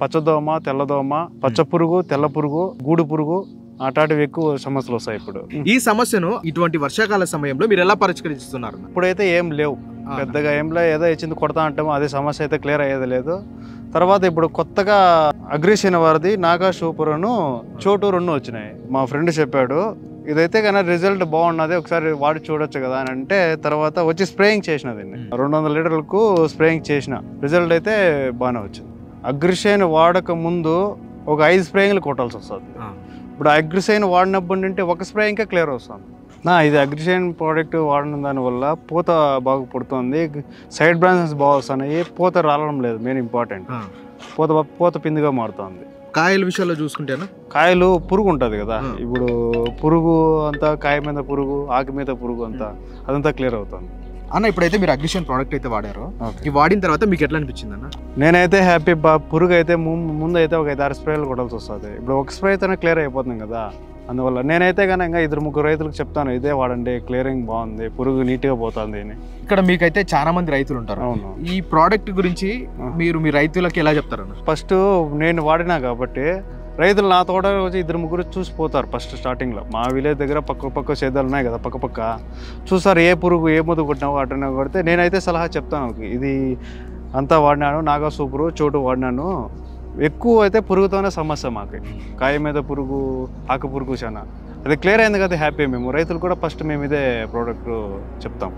పచ్చదోమ, తెల్లదోమ, పచ్చ పురుగు, తెల్ల పురుగు, గూడు పురుగు అట్లాంటివి ఎక్కువ సమస్యలు వస్తాయి. ఇప్పుడు ఈ సమస్యను ఇటువంటి వర్షాకాల సమయంలో మీరు ఎలా పరిష్కరిస్తున్నారు? ఇప్పుడైతే ఏం లేవు, పెద్దగా ఏం లేవు. ఏదో ఇచ్చింది కొడతా అంటాము, అదే సమస్య అయితే క్లియర్ అయ్యేది లేదు. తర్వాత ఇప్పుడు కొత్తగా అగ్రిషన్ వారిది నాగా సూపర్ను చోటు 2 వచ్చినాయి. మా ఫ్రెండ్ చెప్పాడు ఇదైతే కానీ రిజల్ట్ బాగున్నది, ఒకసారి వాడి చూడొచ్చు కదా అని అంటే, తర్వాత వచ్చి స్ప్రేయింగ్ చేసిన దీన్ని 200 లీటర్లకు స్ప్రేయింగ్ చేసిన. రిజల్ట్ అయితే బాగానే వచ్చింది. అగ్రిషన్ వాడక ముందు ఒక 5 స్ప్రేయింగ్లు కొట్టాల్సి వస్తుంది. ఇప్పుడు అగ్రిసైన్ వాడినప్పుడు అంటే ఒక స్ప్రే ఇంకా క్లియర్ వస్తుంది. ఇది అగ్రిసైన్ ప్రోడక్ట్ వాడిన దానివల్ల పూత బాగా పుడుతుంది, సైడ్ బ్రాంచెస్ బాగా వస్తున్నాయి, పూత రాలడం లేదు. మెయిన్ ఇంపార్టెంట్, పూత పిందిగా మారుతుంది. కాయల విషయంలో చూసుకుంటేనా, కాయలు పురుగు ఉంటుంది కదా, ఇప్పుడు పురుగు అంతా కాయ మీద పురుగు, ఆకు మీద పురుగు అంతా అదంతా క్లియర్ అవుతుంది అన్న. ఇప్పుడైతే మీరు అగ్రిషన్ ప్రోడక్ట్ అయితే వాడారు, ఈ వాడిన తర్వాత మీకు ఎట్లా అనిపించింది అన్న? నేనైతే హ్యాపీ. పురుగు అయితే ముందు అయితే ఒక 5-6 స్ప్రేలు కొట్టాల్సి వస్తుంది. ఇప్పుడు ఒక స్ప్రే అయితేనే క్లియర్ అయిపోతుంది కదా. అందువల్ల నేనైతే కానీ ఇంకా 2-3 రైతులకు చెప్తాను, ఇదే వాడండి, క్లియరింగ్ బాగుంది, పురుగు నీట్గా పోతుంది అని. ఇక్కడ మీకైతే చాలా మంది రైతులు ఉంటారు. అవును. ఈ ప్రోడక్ట్ గురించి మీరు మీ రైతులకి ఎలా చెప్తారన్న? ఫస్ట్ నేను వాడినా కాబట్టి రైతులు నా తోట వచ్చి 2-3 చూసిపోతారు. ఫస్ట్ స్టార్టింగ్లో మా విలేజ్ దగ్గర పక్క సేద్యాలు ఉన్నాయి కదా, పక్క చూసారు ఏ పురుగు ఏ మందు కొట్టినావు అటన్నా కొడితే నేనైతే సలహా చెప్తాను, ఇది అంతా వాడినాను, నాగా సూపరు చోటు వాడినాను. ఎక్కువ అయితే పురుగుతోనే సమస్య మాకు, కాయ మీద పురుగు, ఆకు పురుగు చాలా. అది క్లియర్ అయింది కదా హ్యాపీ. మేము రైతులు కూడా ఫస్ట్ మేము ఇదే ప్రోడక్ట్ చెప్తాం.